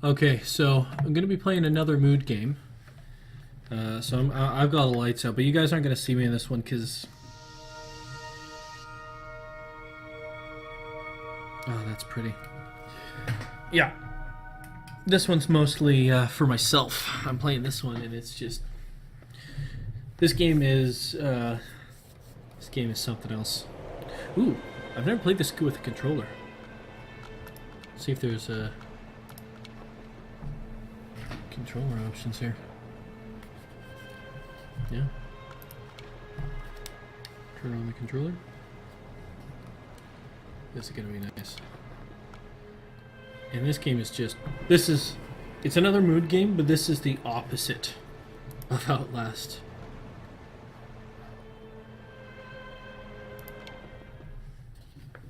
Okay, so I'm gonna be playing another mood game. I've got the lights out, but you guys aren't gonna see me in this one because oh, that's pretty. Yeah, this one's mostly for myself. I'm playing this one, and it's just this game is something else. Ooh, I've never played this with a controller. Let's see if there's controller options here. Yeah. Turn on the controller. This is gonna be nice. And this game is just it's another mood game, but this is the opposite of Outlast.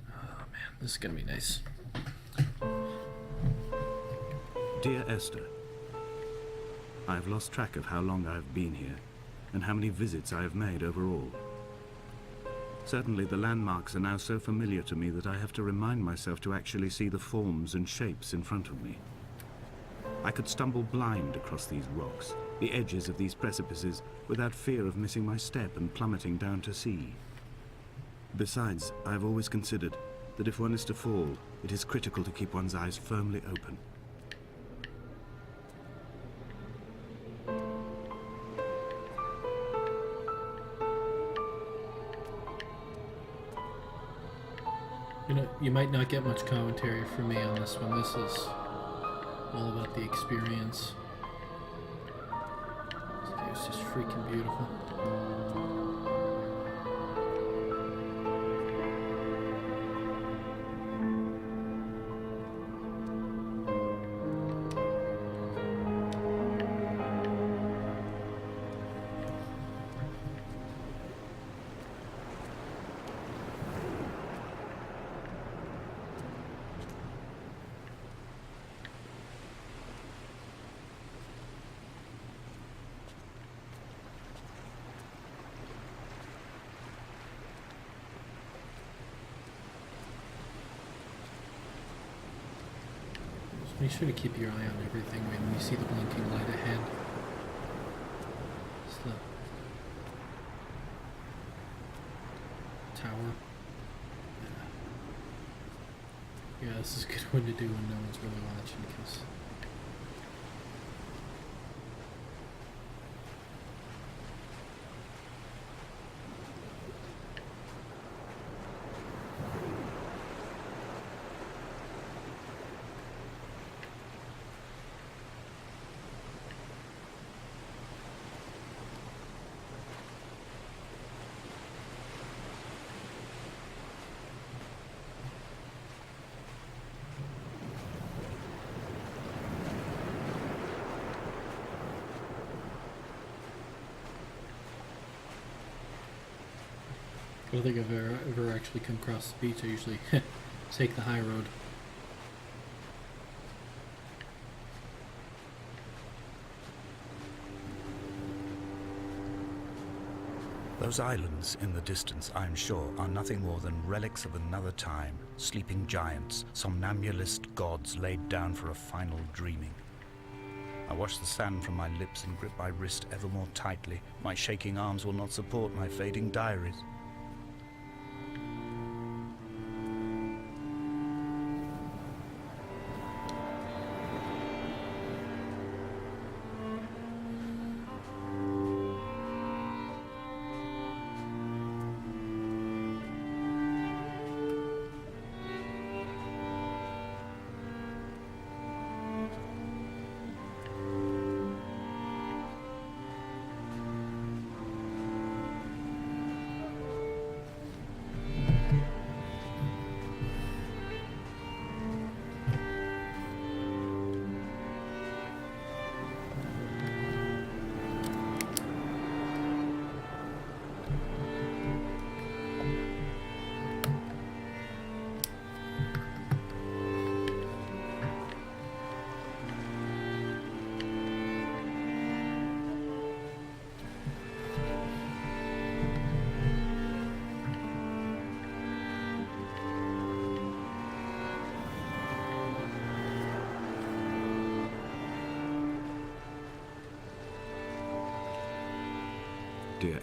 Oh man, this is gonna be nice. Dear Esther, I have lost track of how long I have been here, and how many visits I have made overall. Certainly the landmarks are now so familiar to me that I have to remind myself to actually see the forms and shapes in front of me. I could stumble blind across these rocks, the edges of these precipices, without fear of missing my step and plummeting down to sea. Besides, I have always considered that if one is to fall, it is critical to keep one's eyes firmly open. You know, you might not get much commentary from me on this one. This is all about the experience. It's just freaking beautiful. Make sure to keep your eye on everything when you see the blinking light ahead. It's the tower. Yeah, this is a good one to do when no one's really watching because I don't think I've ever actually come across the beach. I usually take the high road. Those islands in the distance, I am sure, are nothing more than relics of another time, sleeping giants, somnambulist gods laid down for a final dreaming. I wash the sand from my lips and grip my wrist ever more tightly. My shaking arms will not support my fading diaries.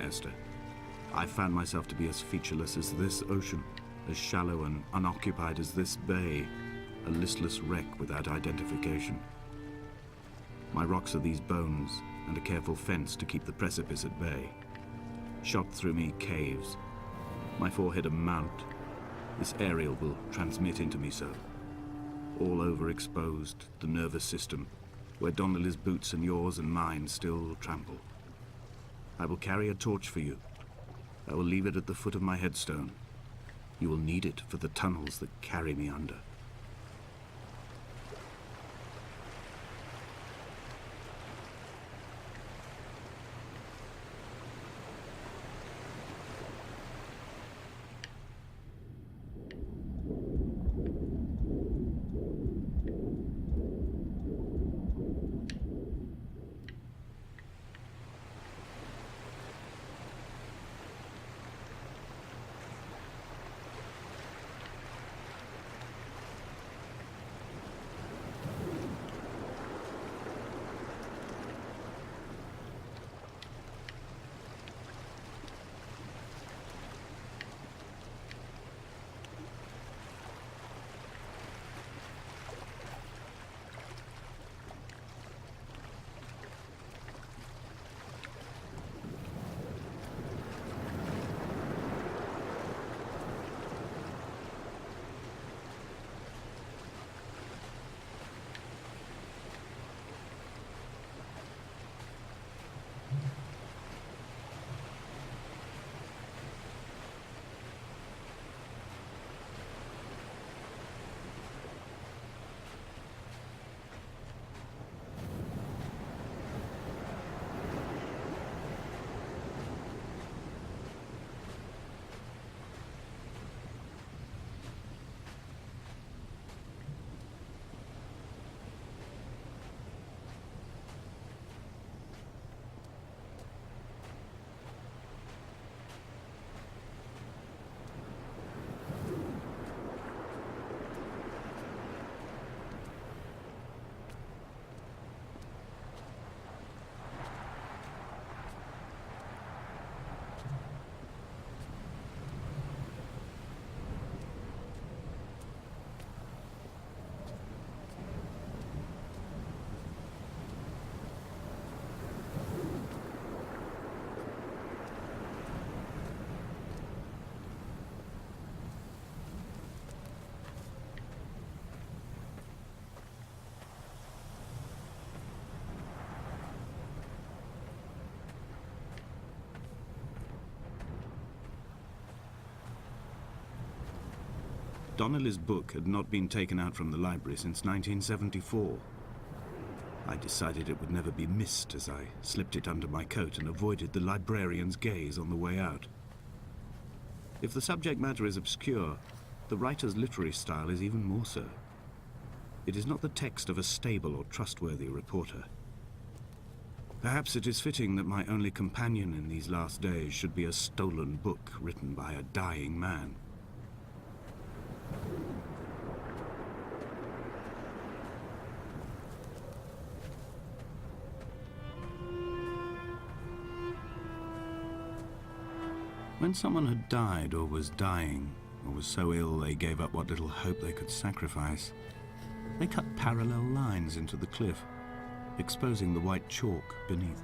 Esther. I found myself to be as featureless as this ocean, as shallow and unoccupied as this bay, a listless wreck without identification. My rocks are these bones, and a careful fence to keep the precipice at bay. Shot through me caves, my forehead a mount. This aerial will transmit into me so. All overexposed, the nervous system, where Donnelly's boots and yours and mine still trample. I will carry a torch for you. I will leave it at the foot of my headstone. You will need it for the tunnels that carry me under. Donnelly's book had not been taken out from the library since 1974. I decided it would never be missed as I slipped it under my coat and avoided the librarian's gaze on the way out. If the subject matter is obscure, the writer's literary style is even more so. It is not the text of a stable or trustworthy reporter. Perhaps it is fitting that my only companion in these last days should be a stolen book written by a dying man. When someone had died or was dying, or was so ill they gave up what little hope they could sacrifice, they cut parallel lines into the cliff, exposing the white chalk beneath.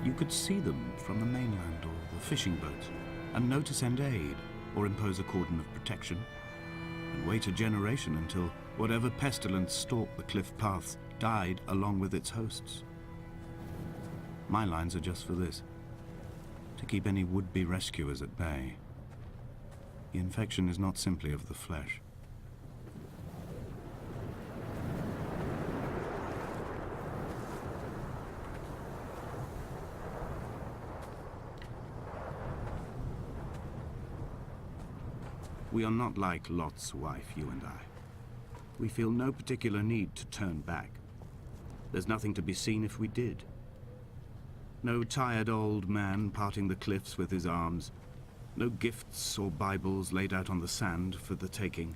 You could see them from the mainland or the fishing boats, and know to send aid or impose a cordon of protection, and wait a generation until whatever pestilence stalked the cliff paths died along with its hosts. My lines are just for this: to keep any would-be rescuers at bay. The infection is not simply of the flesh. We are not like Lot's wife, you and I. We feel no particular need to turn back. There's nothing to be seen if we did. No tired old man parting the cliffs with his arms. No gifts or Bibles laid out on the sand for the taking.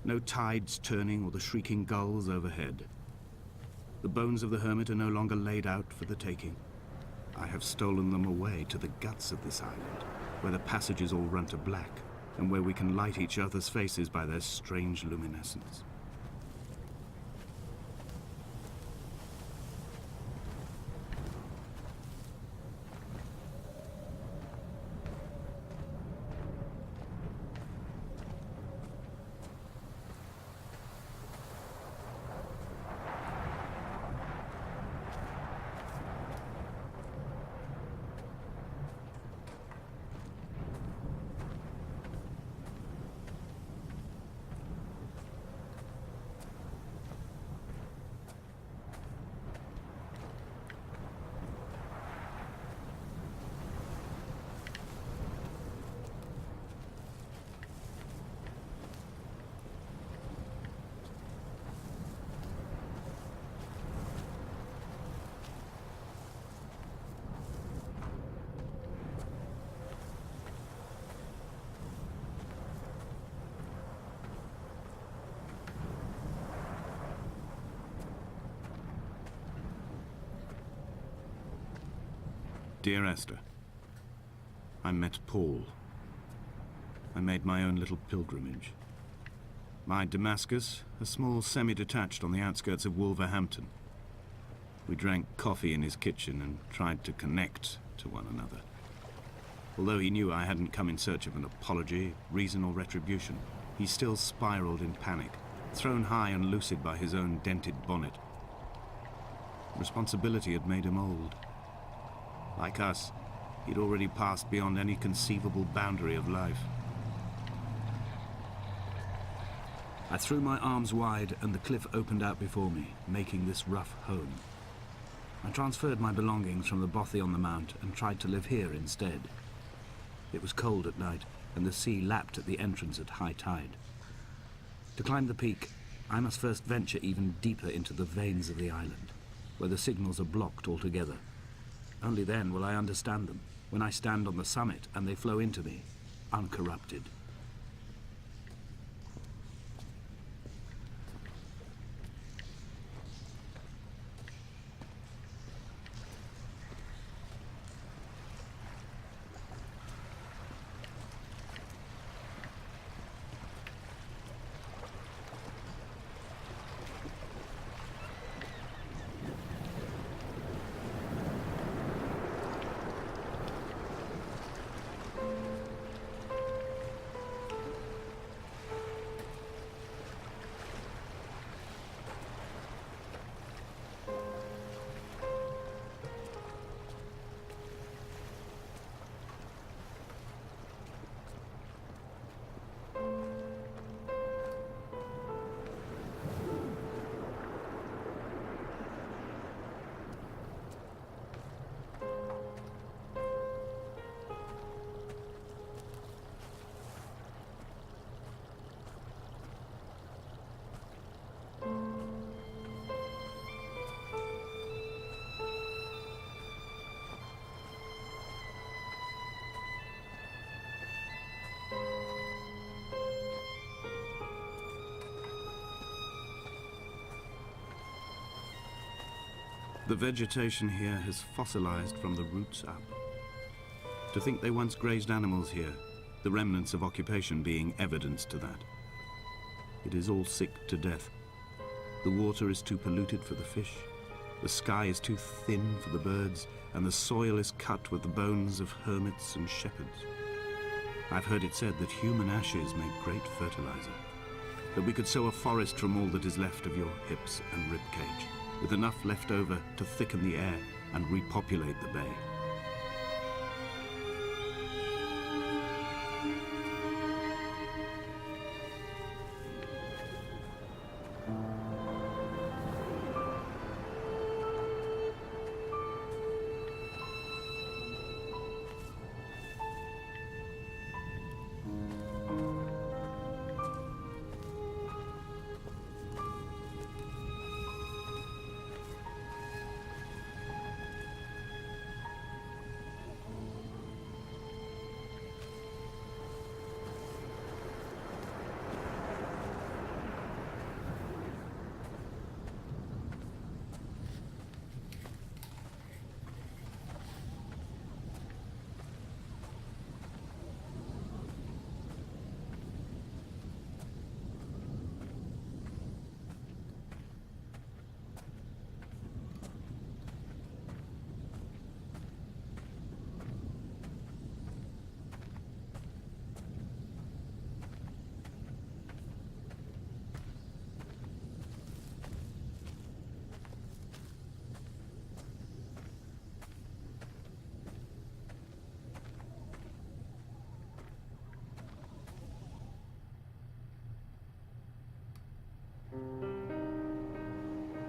No tides turning or the shrieking gulls overhead. The bones of the hermit are no longer laid out for the taking. I have stolen them away to the guts of this island, where the passages all run to black, and where we can light each other's faces by their strange luminescence. Dear Esther, I met Paul. I made my own little pilgrimage. My Damascus, a small semi-detached on the outskirts of Wolverhampton. We drank coffee in his kitchen and tried to connect to one another. Although he knew I hadn't come in search of an apology, reason or retribution, he still spiraled in panic, thrown high and lucid by his own dented bonnet. Responsibility had made him old. Like us, he'd already passed beyond any conceivable boundary of life. I threw my arms wide and the cliff opened out before me, making this rough home. I transferred my belongings from the bothy on the mount and tried to live here instead. It was cold at night and the sea lapped at the entrance at high tide. To climb the peak, I must first venture even deeper into the veins of the island, where the signals are blocked altogether. Only then will I understand them, when I stand on the summit and they flow into me, uncorrupted. The vegetation here has fossilized from the roots up. To think they once grazed animals here, the remnants of occupation being evidence to that. It is all sick to death. The water is too polluted for the fish, the sky is too thin for the birds, and the soil is cut with the bones of hermits and shepherds. I've heard it said that human ashes make great fertilizer, that we could sow a forest from all that is left of your hips and ribcage, with enough left over to thicken the air and repopulate the bay.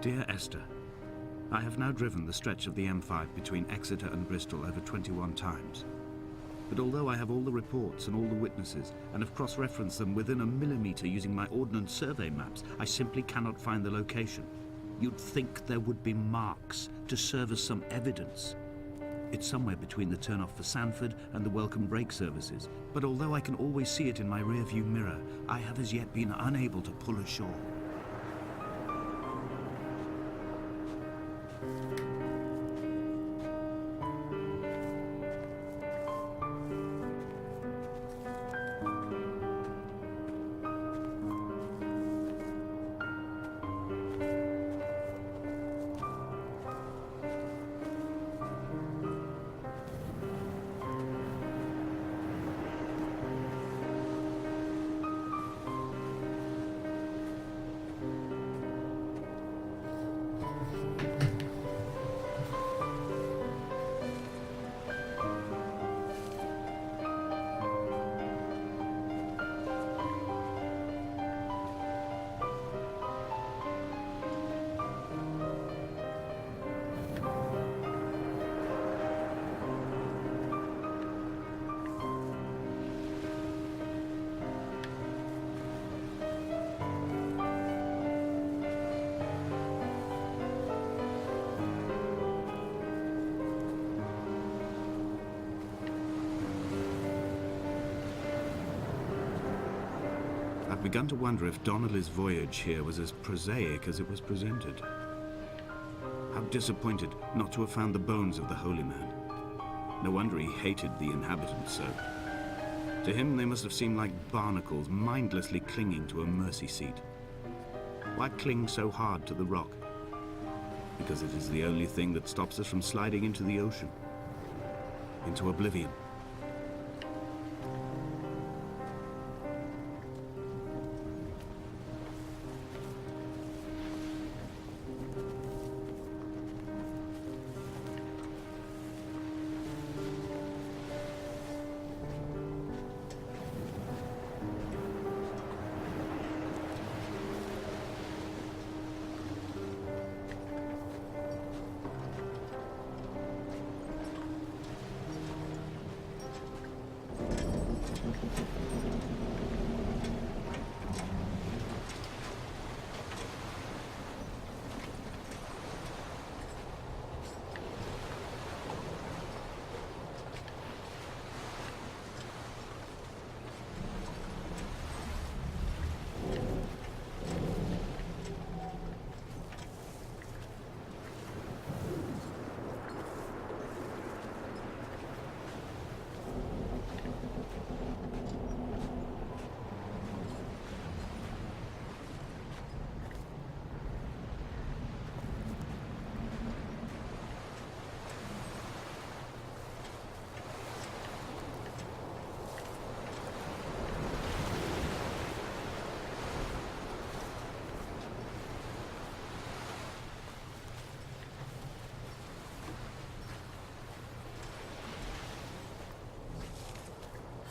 Dear Esther, I have now driven the stretch of the M5 between Exeter and Bristol over 21 times. But although I have all the reports and all the witnesses, and have cross-referenced them within a millimetre using my Ordnance Survey maps, I simply cannot find the location. You'd think there would be marks to serve as some evidence. It's somewhere between the turn-off for Sanford and the welcome brake services, but although I can always see it in my rear-view mirror, I have as yet been unable to pull ashore. I've begun to wonder if Donnelly's voyage here was as prosaic as it was presented. How disappointed not to have found the bones of the holy man. No wonder he hated the inhabitants so. To him they must have seemed like barnacles mindlessly clinging to a mercy seat. Why cling so hard to the rock? Because it is the only thing that stops us from sliding into the ocean, into oblivion.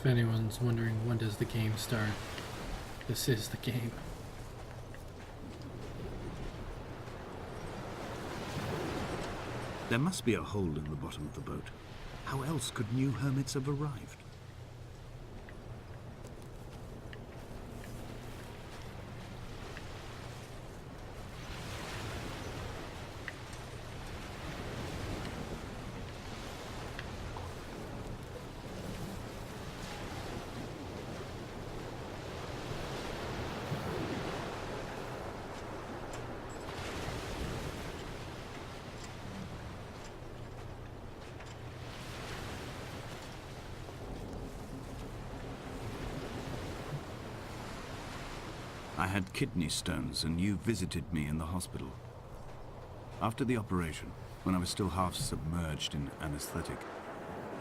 If anyone's wondering when does the game start, this is the game. There must be a hole in the bottom of the boat. How else could new hermits have arrived? I had kidney stones and you visited me in the hospital. After the operation, when I was still half submerged in anesthetic,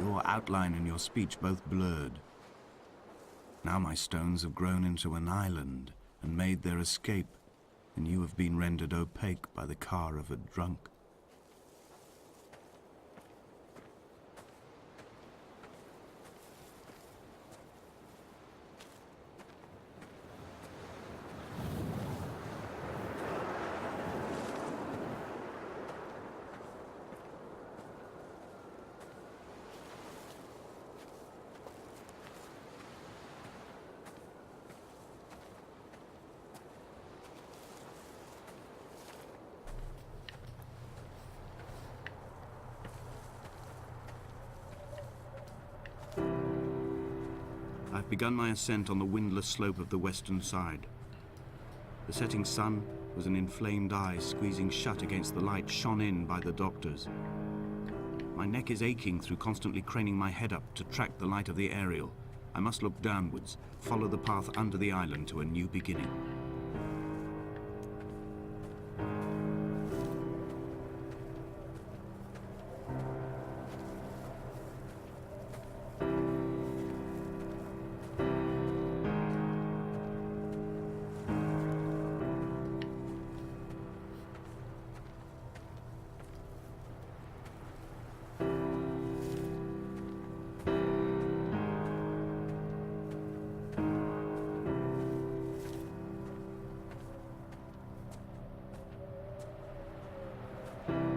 your outline and your speech both blurred. Now my stones have grown into an island and made their escape, and you have been rendered opaque by the car of a drunk. I've begun my ascent on the windless slope of the western side. The setting sun was an inflamed eye squeezing shut against the light shone in by the doctors. My neck is aching through constantly craning my head up to track the light of the aerial. I must look downwards, follow the path under the island to a new beginning.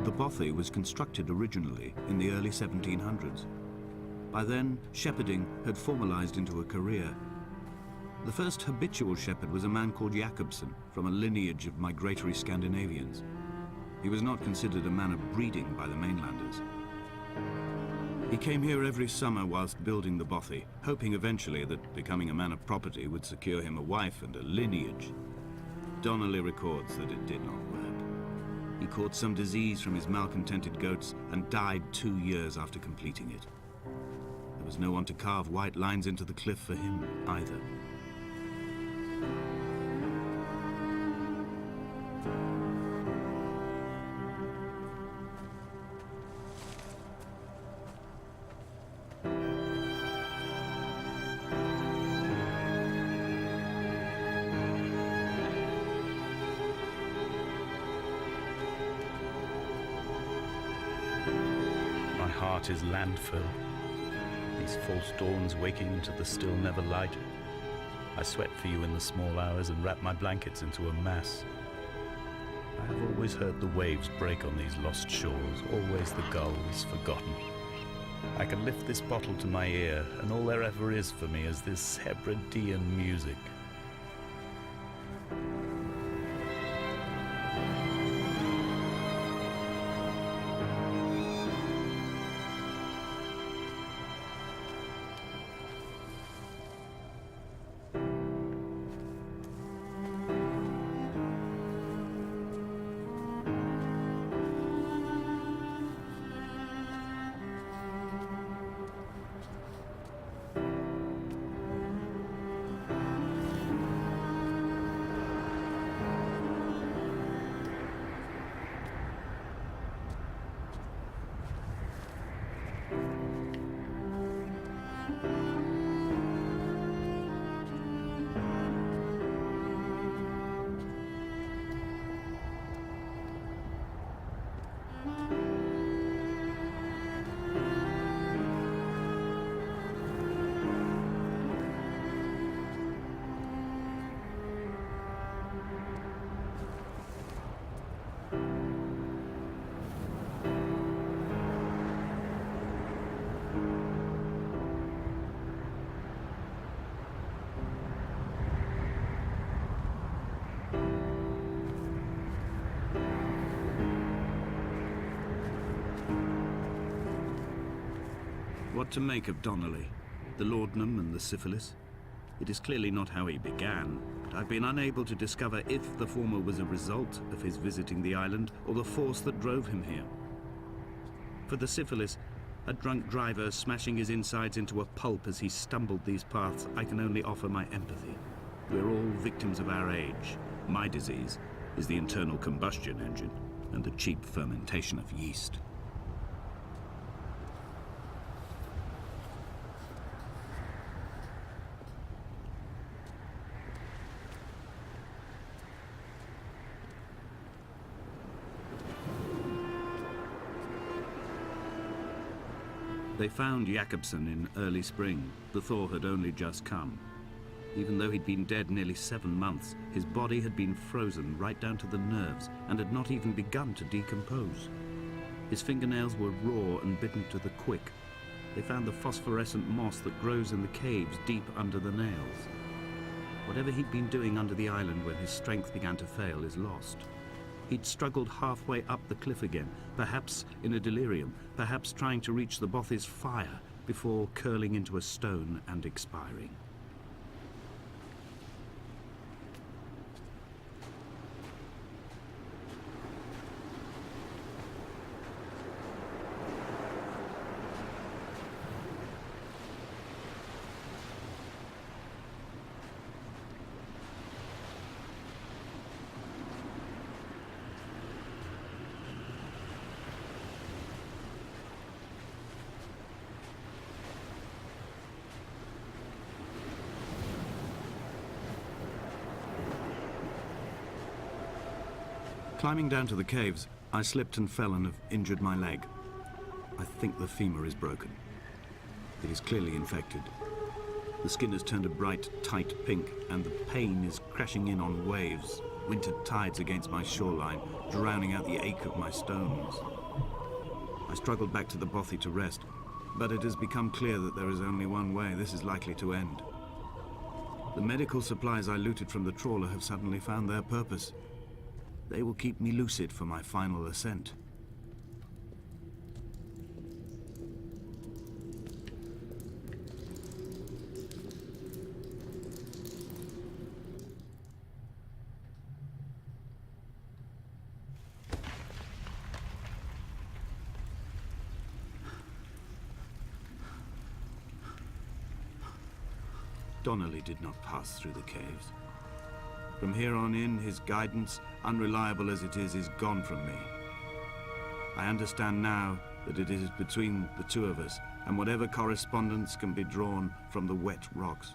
The bothy was constructed originally in the early 1700s. By then, shepherding had formalized into a career. The first habitual shepherd was a man called Jakobsen, from a lineage of migratory Scandinavians. He was not considered a man of breeding by the mainlanders. He came here every summer whilst building the bothy, hoping eventually that becoming a man of property would secure him a wife and a lineage. Donnelly records that it did not work. He caught some disease from his malcontented goats and died 2 years after completing it. There was no one to carve white lines into the cliff for him either. Heart is landfill. These false dawns waking into the still never light. I sweat for you in the small hours and wrap my blankets into a mass. I have always heard the waves break on these lost shores, always the gulls forgotten. I can lift this bottle to my ear, and all there ever is for me is this Hebridean music. What to make of Donnelly, the laudanum and the syphilis? It is clearly not how he began, but I've been unable to discover if the former was a result of his visiting the island or the force that drove him here. For the syphilis, a drunk driver smashing his insides into a pulp as he stumbled these paths, I can only offer my empathy. We're all victims of our age. My disease is the internal combustion engine and the cheap fermentation of yeast. They found Jakobsen in early spring. The thaw had only just come. Even though he'd been dead nearly 7 months, his body had been frozen right down to the nerves and had not even begun to decompose. His fingernails were raw and bitten to the quick. They found the phosphorescent moss that grows in the caves deep under the nails. Whatever he'd been doing under the island when his strength began to fail is lost. He'd struggled halfway up the cliff again, perhaps in a delirium, perhaps trying to reach the bothy's fire, before curling into a stone and expiring. Climbing down to the caves, I slipped and fell and have injured my leg. I think the femur is broken. It is clearly infected. The skin has turned a bright, tight pink, and the pain is crashing in on waves, winter tides against my shoreline, drowning out the ache of my stones. I struggled back to the bothy to rest, but it has become clear that there is only one way this is likely to end. The medical supplies I looted from the trawler have suddenly found their purpose. They will keep me lucid for my final ascent. Donnelly did not pass through the caves. From here on in, his guidance, unreliable as it is gone from me. I understand now that it is between the two of us, and whatever correspondence can be drawn from the wet rocks.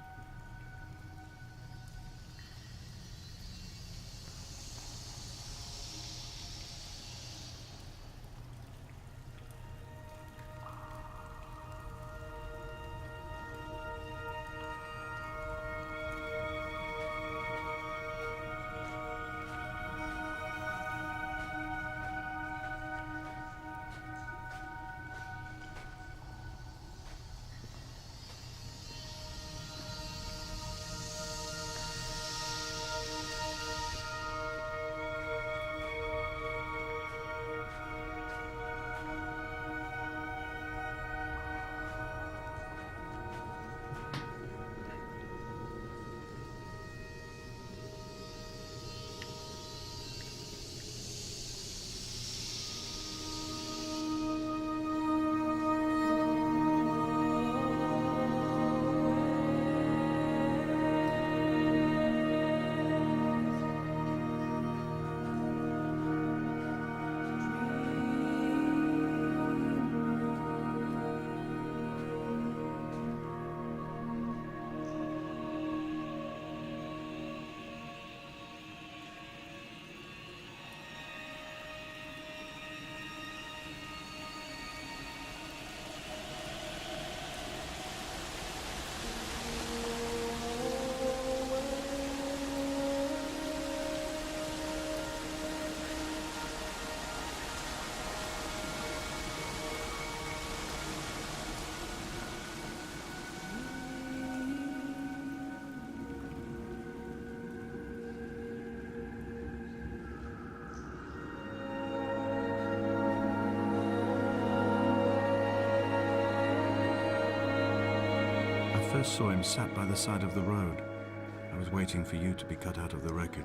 I first saw him sat by the side of the road. I was waiting for you to be cut out of the wreckage.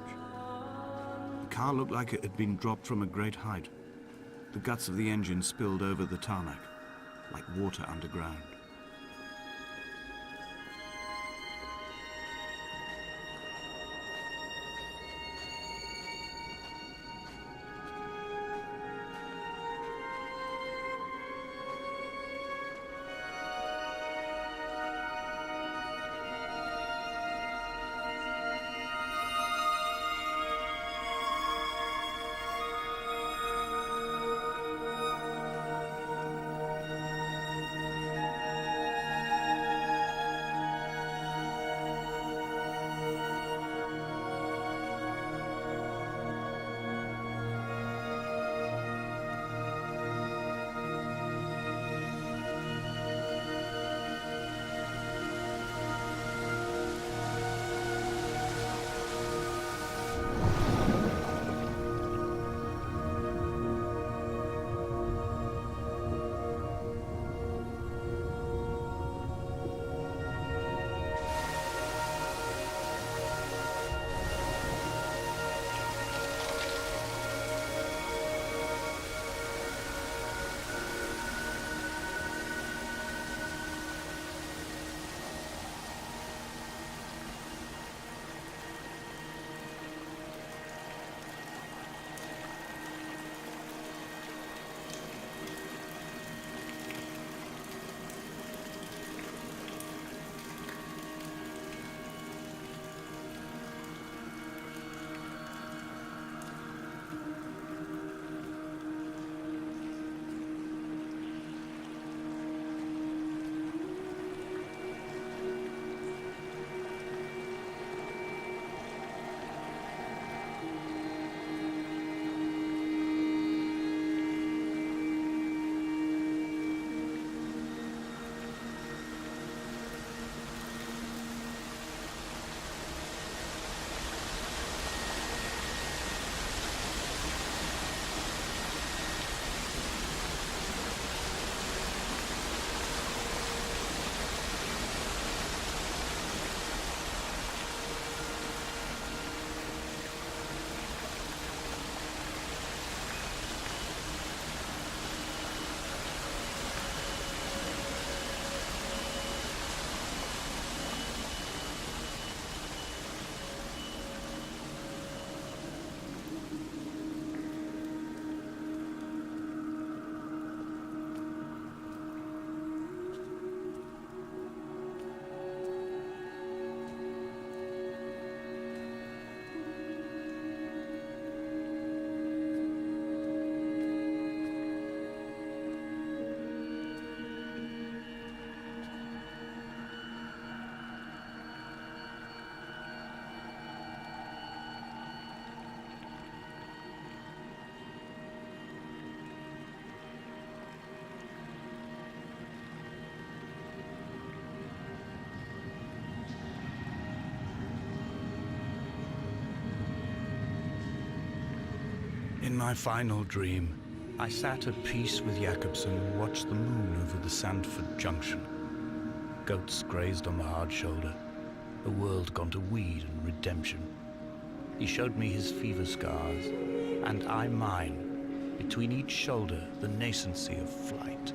The car looked like it had been dropped from a great height. The guts of the engine spilled over the tarmac, like water underground. In my final dream, I sat at peace with Jakobsen and watched the moon over the Sandford Junction. Goats grazed on the hard shoulder, a world gone to weed and redemption. He showed me his fever scars, and I mine, between each shoulder the nascency of flight.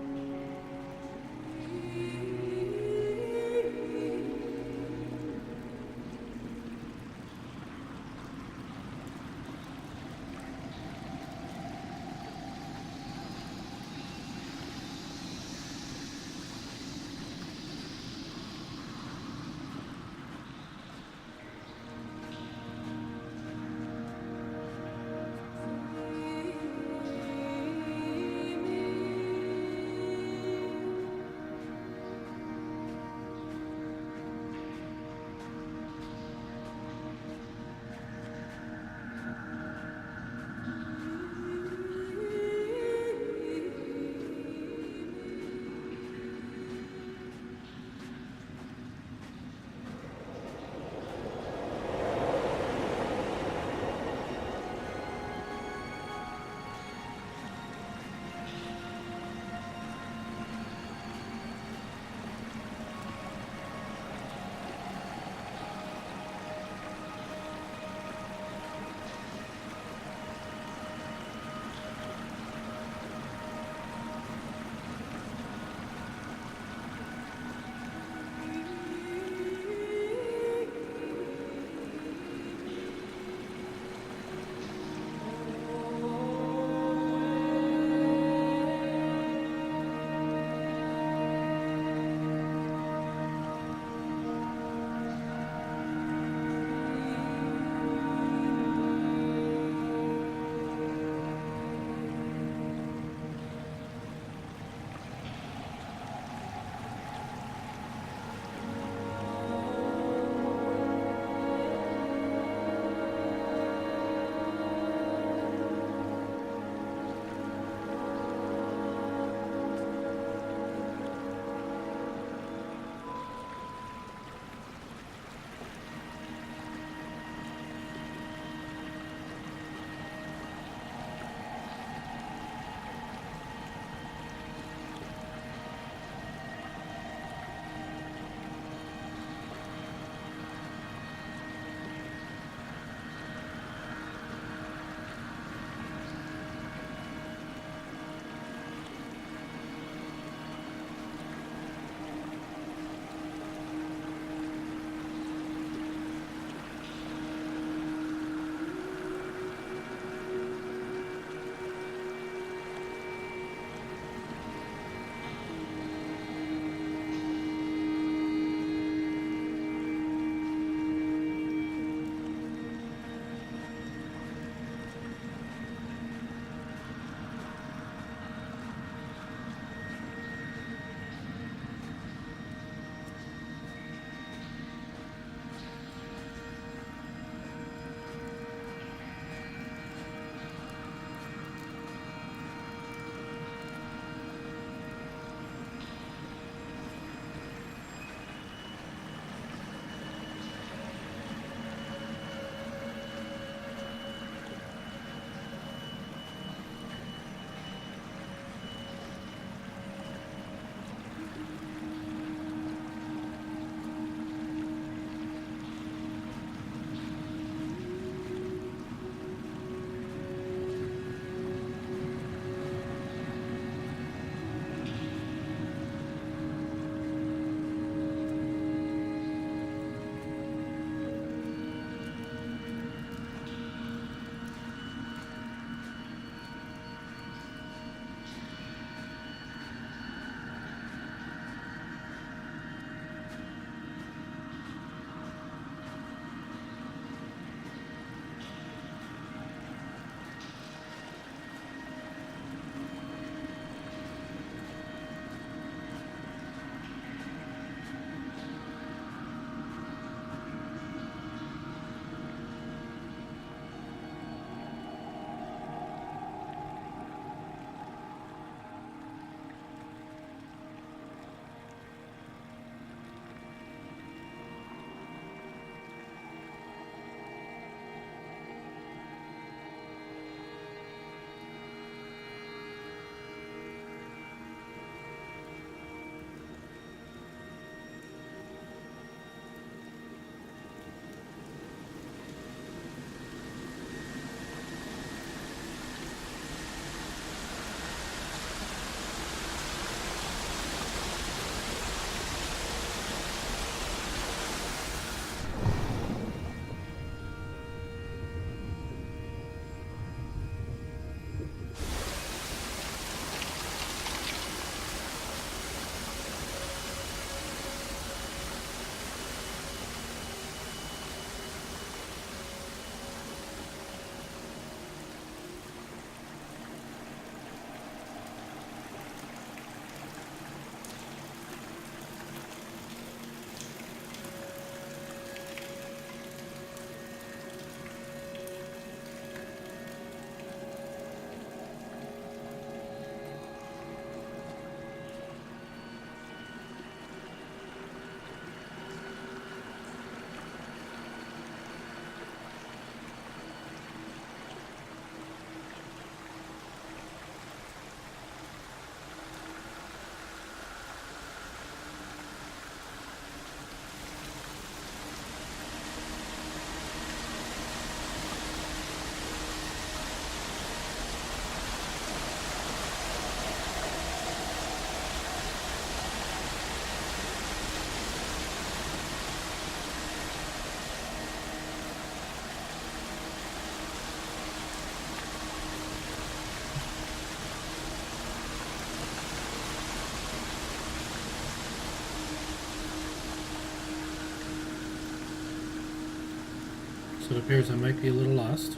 So it appears I might be a little lost.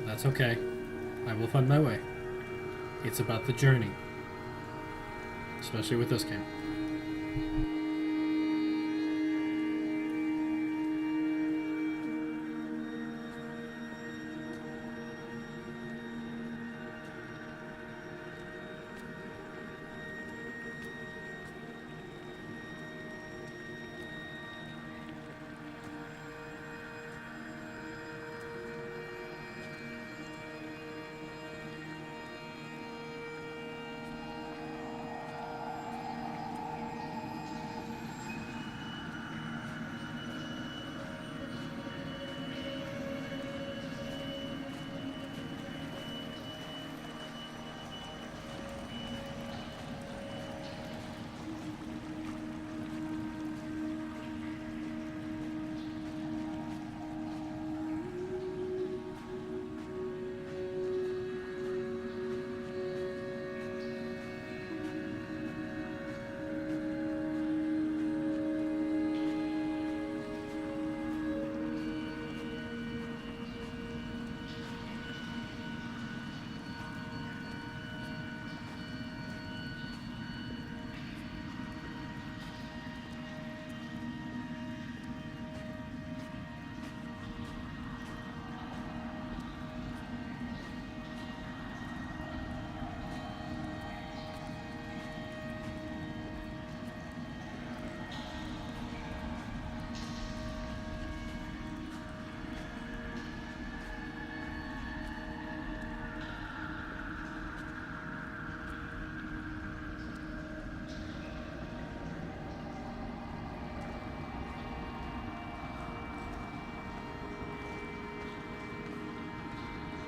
That's okay. I will find my way. It's about the journey. Especially with this game.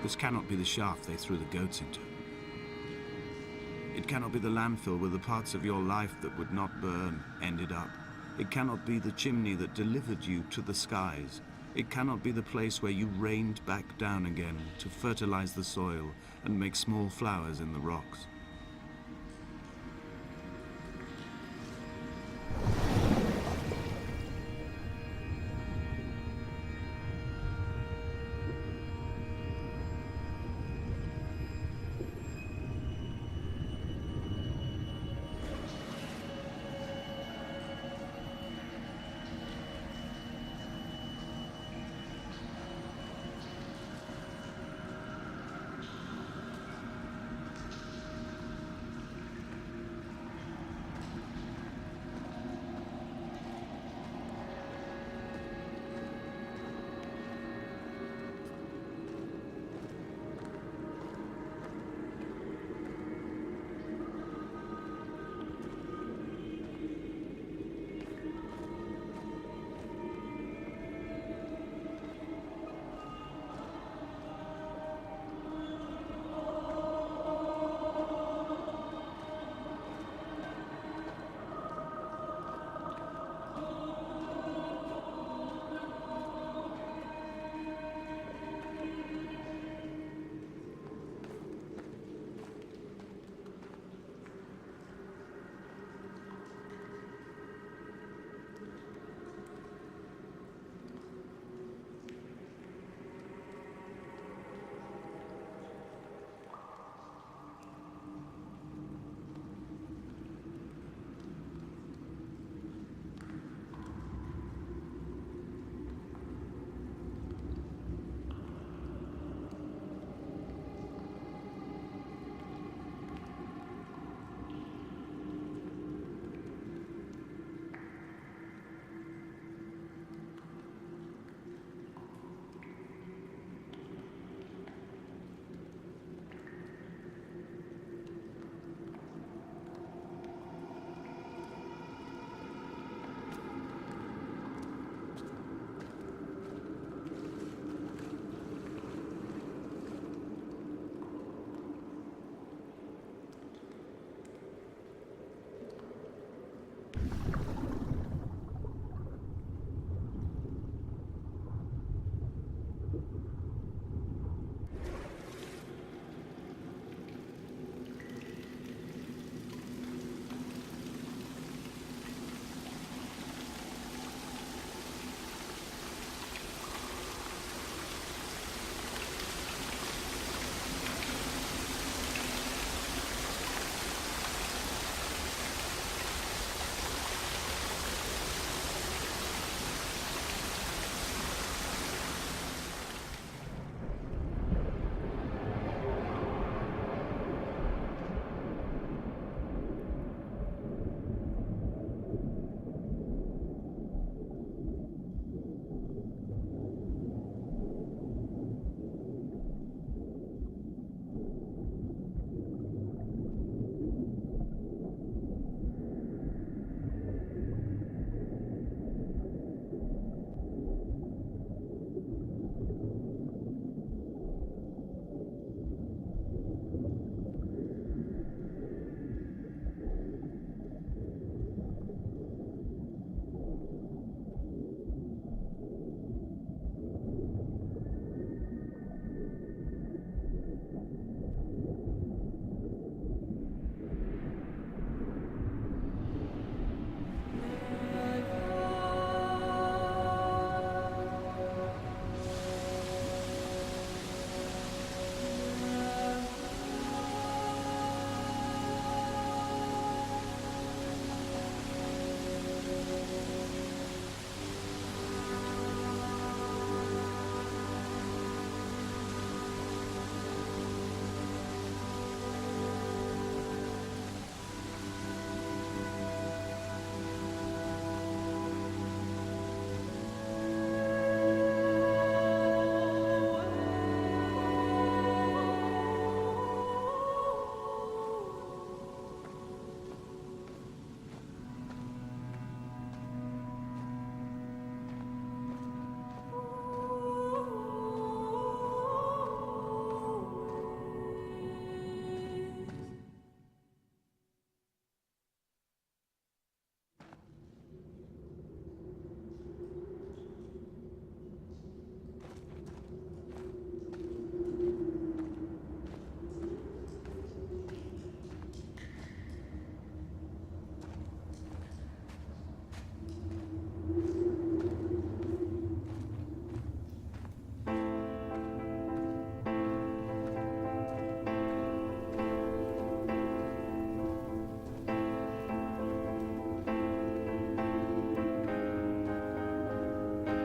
This cannot be the shaft they threw the goats into. It cannot be the landfill where the parts of your life that would not burn ended up. It cannot be the chimney that delivered you to the skies. It cannot be the place where you rained back down again to fertilize the soil and make small flowers in the rocks.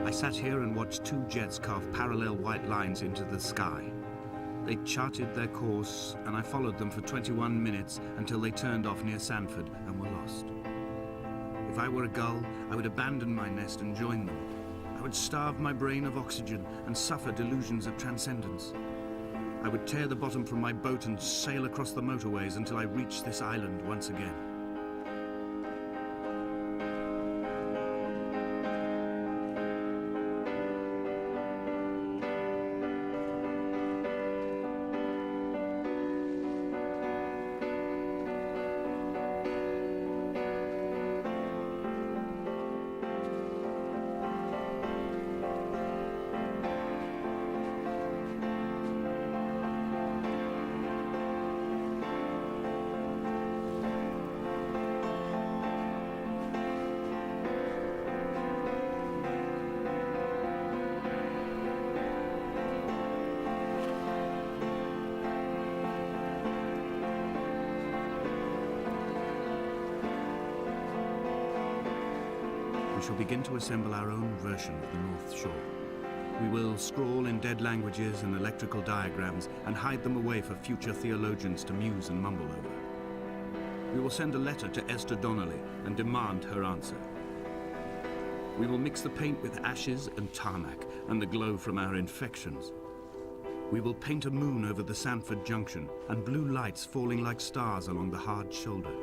I sat here and watched two jets carve parallel white lines into the sky. They charted their course, and I followed them for 21 minutes until they turned off near Sanford and were lost. If I were a gull, I would abandon my nest and join them. I would starve my brain of oxygen and suffer delusions of transcendence. I would tear the bottom from my boat and sail across the motorways until I reached this island once again. We shall begin to assemble our own version of the North Shore. We will scrawl in dead languages and electrical diagrams and hide them away for future theologians to muse and mumble over. We will send a letter to Esther Donnelly and demand her answer. We will mix the paint with ashes and tarmac and the glow from our infections. We will paint a moon over the Sanford Junction and blue lights falling like stars along the hard shoulder.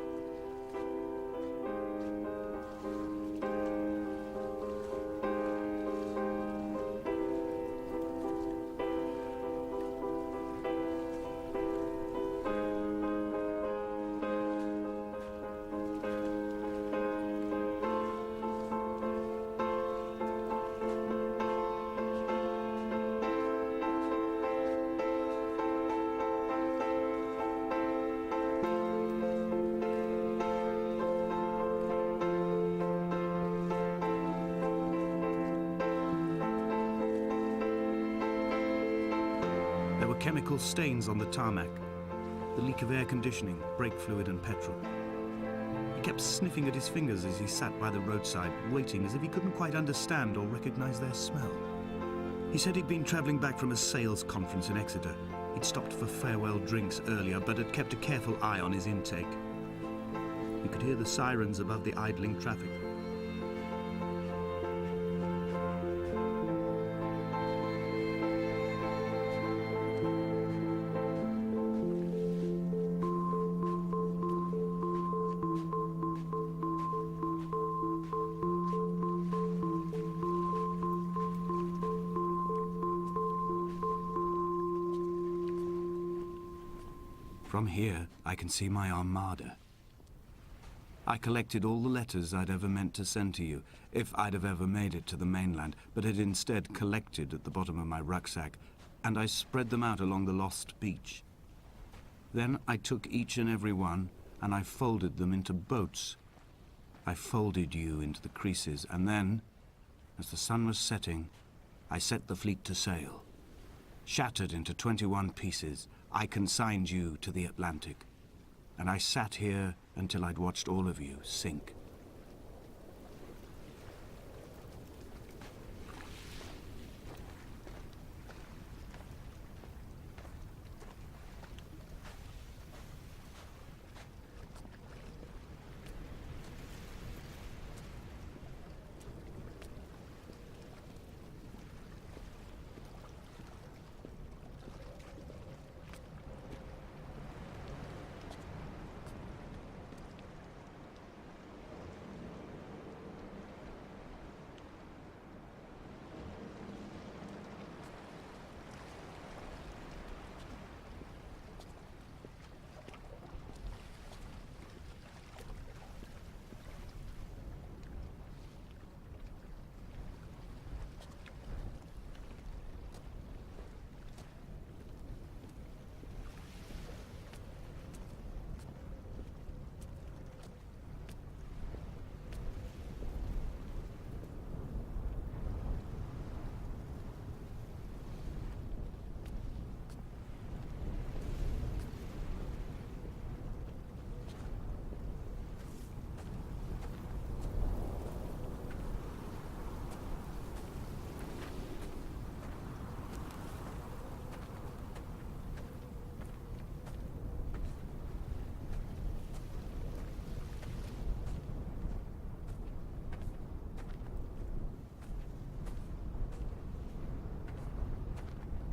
There were chemical stains on the tarmac, the leak of air conditioning, brake fluid and petrol. He kept sniffing at his fingers as he sat by the roadside, waiting as if he couldn't quite understand or recognize their smell. He said he'd been traveling back from a sales conference in Exeter. He'd stopped for farewell drinks earlier, but had kept a careful eye on his intake. He could hear the sirens above the idling traffic. From here, I can see my armada. I collected all the letters I'd ever meant to send to you, if I'd have ever made it to the mainland, but had instead collected at the bottom of my rucksack, and I spread them out along the lost beach. Then I took each and every one, and I folded them into boats. I folded you into the creases, and then, as the sun was setting, I set the fleet to sail. Shattered into 21 pieces, I consigned you to the Atlantic, and I sat here until I'd watched all of you sink.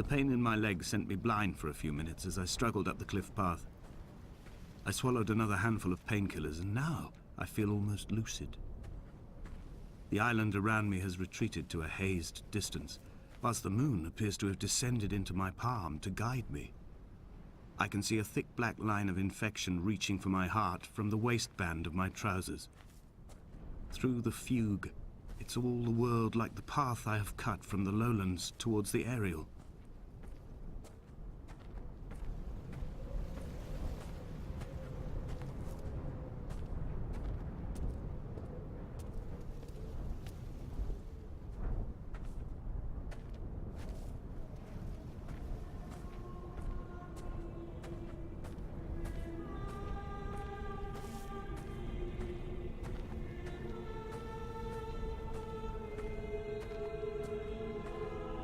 The pain in my leg sent me blind for a few minutes as I struggled up the cliff path. I swallowed another handful of painkillers, and now I feel almost lucid. The island around me has retreated to a hazed distance, whilst the moon appears to have descended into my palm to guide me. I can see a thick black line of infection reaching for my heart from the waistband of my trousers. Through the fugue, it's all the world like the path I have cut from the lowlands towards the aerial.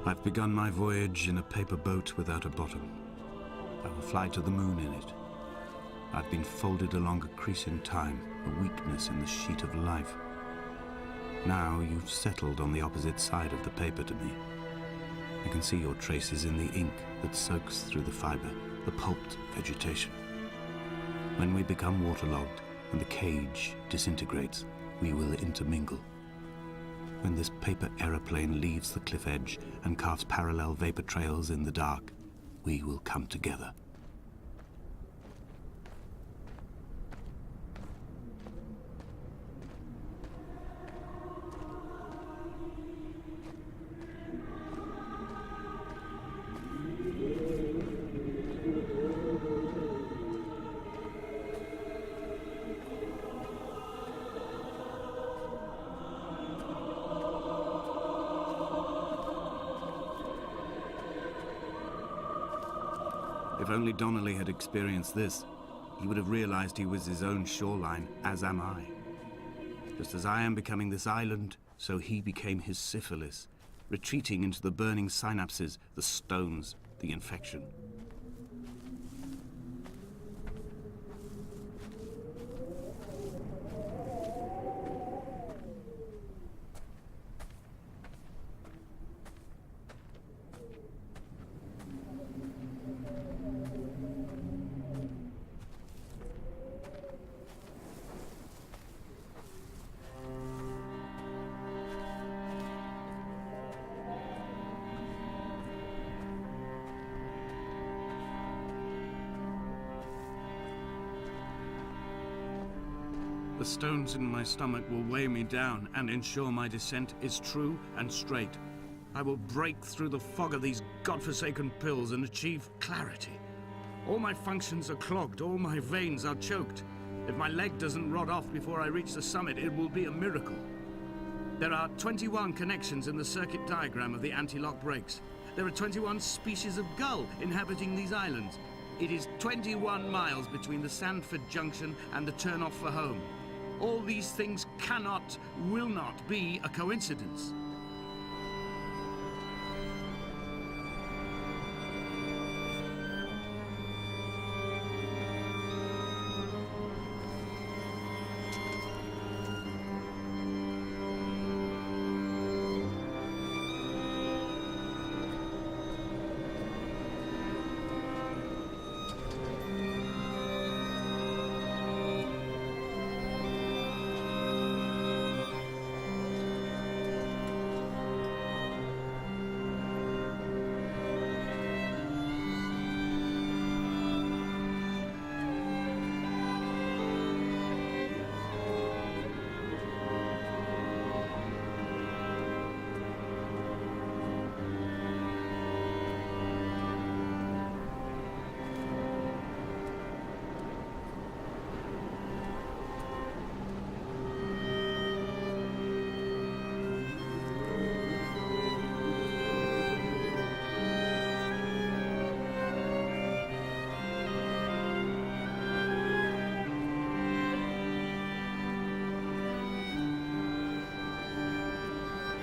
I've begun my voyage in a paper boat without a bottom. I will fly to the moon in it. I've been folded along a crease in time, a weakness in the sheet of life. Now you've settled on the opposite side of the paper to me. I can see your traces in the ink that soaks through the fiber, the pulped vegetation. When we become waterlogged and the cage disintegrates, we will intermingle. When this paper aeroplane leaves the cliff edge and carves parallel vapor trails in the dark, we will come together. If only Donnelly had experienced this, he would have realized he was his own shoreline, as am I. Just as I am becoming this island, so he became his syphilis, retreating into the burning synapses, the stones, the infection. The stones in my stomach will weigh me down and ensure my descent is true and straight. I will break through the fog of these godforsaken pills and achieve clarity. All my functions are clogged, all my veins are choked. If my leg doesn't rot off before I reach the summit, it will be a miracle. There are 21 connections in the circuit diagram of the anti-lock brakes. There are 21 species of gull inhabiting these islands. It is 21 miles between the Sandford Junction and the turn-off for home. All these things cannot, will not be a coincidence.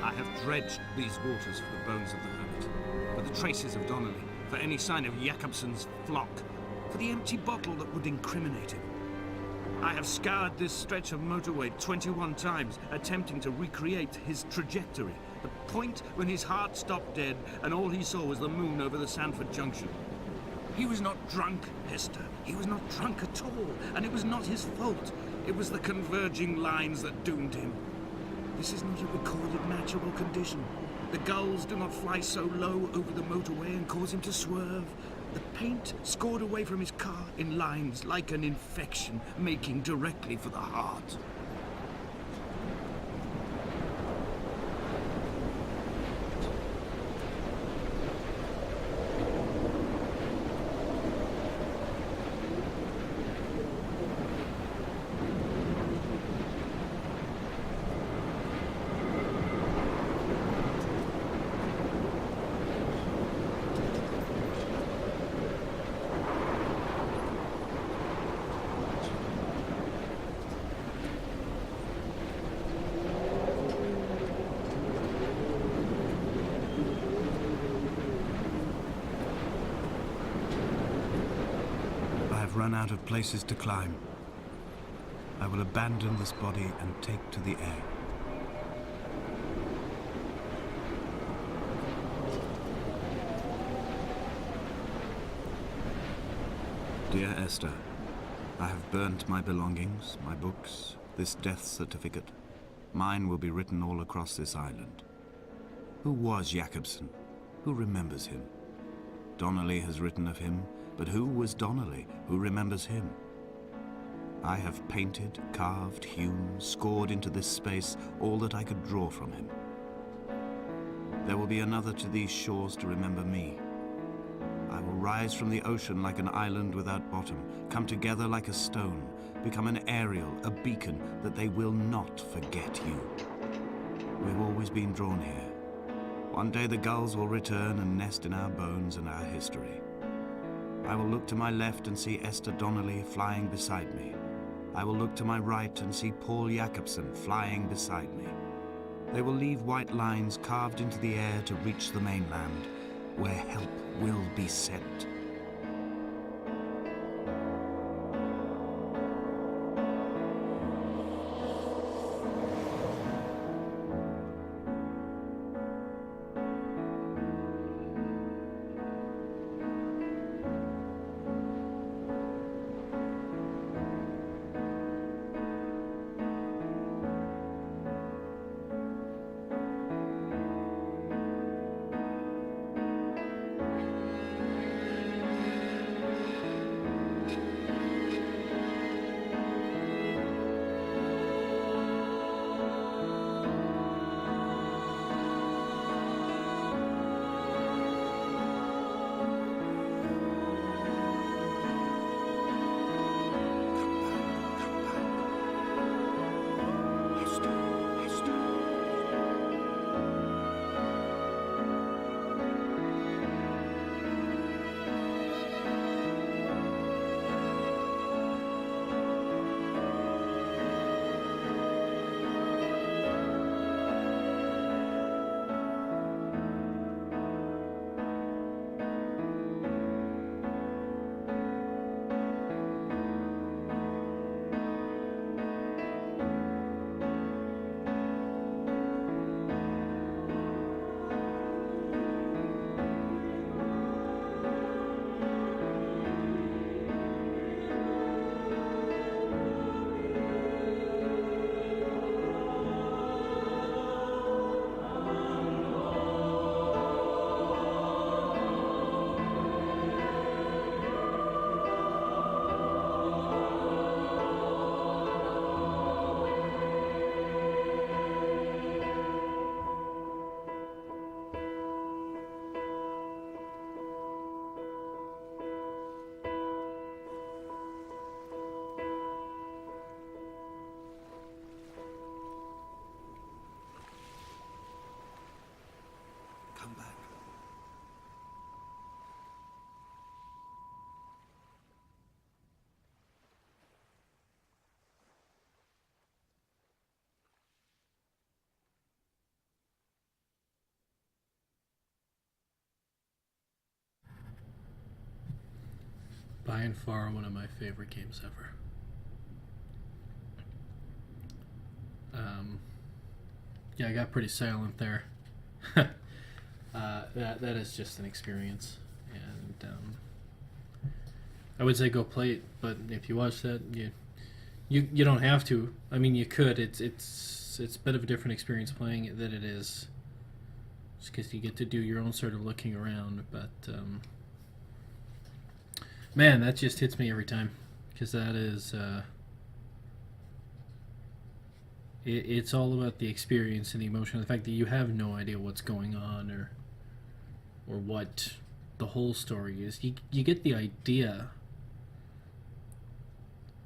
I have dredged these waters for the bones of the hermit, for the traces of Donnelly, for any sign of Jakobsen's flock, for the empty bottle that would incriminate him. I have scoured this stretch of motorway 21 times, attempting to recreate his trajectory, the point when his heart stopped dead and all he saw was the moon over the Sanford Junction. He was not drunk, Esther. He was not drunk at all, and it was not his fault. It was the converging lines that doomed him. This is not a recorded natural condition. The gulls do not fly so low over the motorway and cause him to swerve. The paint scored away from his car in lines like an infection, making directly for the heart. Run out of places to climb. I will abandon this body and take to the air. Dear Esther, I have burnt my belongings, my books, this death certificate. Mine will be written all across this island. Who was Jakobsen? Who remembers him? Donnelly has written of him, but who was Donnelly? Who remembers him? I have painted, carved, hewn, scored into this space all that I could draw from him. There will be another to these shores to remember me. I will rise from the ocean like an island without bottom, come together like a stone, become an aerial, a beacon, that they will not forget you. We've always been drawn here. One day the gulls will return and nest in our bones and our history. I will look to my left and see Esther Donnelly flying beside me. I will look to my right and see Paul Jakobsen flying beside me. They will leave white lines carved into the air to reach the mainland, where help will be sent. Come back. By and far one of my favorite games ever. Yeah, I got pretty silent there. that is just an experience, and I would say go play it. But if you watch that, you don't have to. I mean, you could. It's a bit of a different experience playing it than it is, just because you get to do your own sort of looking around. But man, that just hits me every time, because that is. It's all about the experience and the emotion, the fact that you have no idea what's going on or what the whole story is. You get the idea,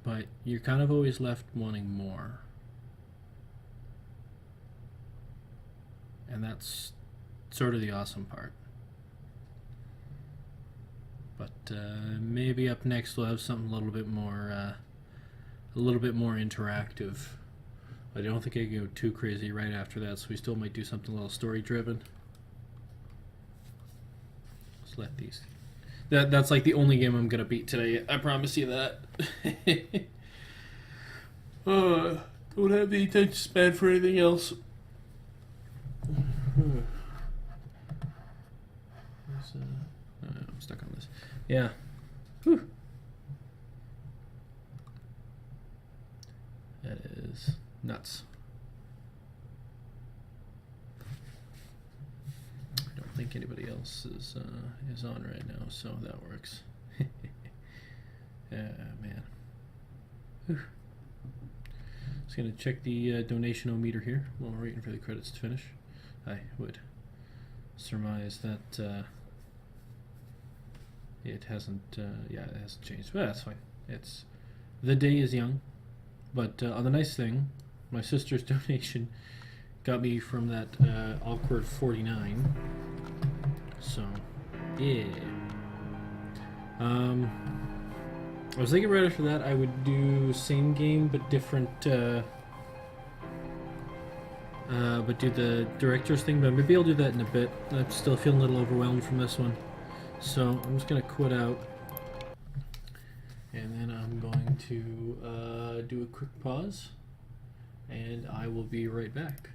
but you're kind of always left wanting more. And that's sort of the awesome part. But maybe up next we'll have something a little bit more interactive. I don't think I can go too crazy right after that, so we still might do something a little story-driven. Let's let these... That's like the only game I'm going to beat today. I promise you that. Don't have the attention span for anything else. I'm stuck on this. Yeah. Whew. That is... nuts. I don't think anybody else is on right now, so that works. Man. Whew. Just gonna check the donation-o-meter here while we're waiting for the credits to finish. I would surmise that it hasn't. Yeah, it hasn't changed, but that's fine. It's the day is young, but on the nice thing. My sister's donation got me from that awkward 49. So, yeah. I was thinking right after that I would do same game but different, but do the director's thing, but maybe I'll do that in a bit. I'm still feeling a little overwhelmed from this one. So, I'm just going to quit out. And then I'm going to do a quick pause. And I will be right back.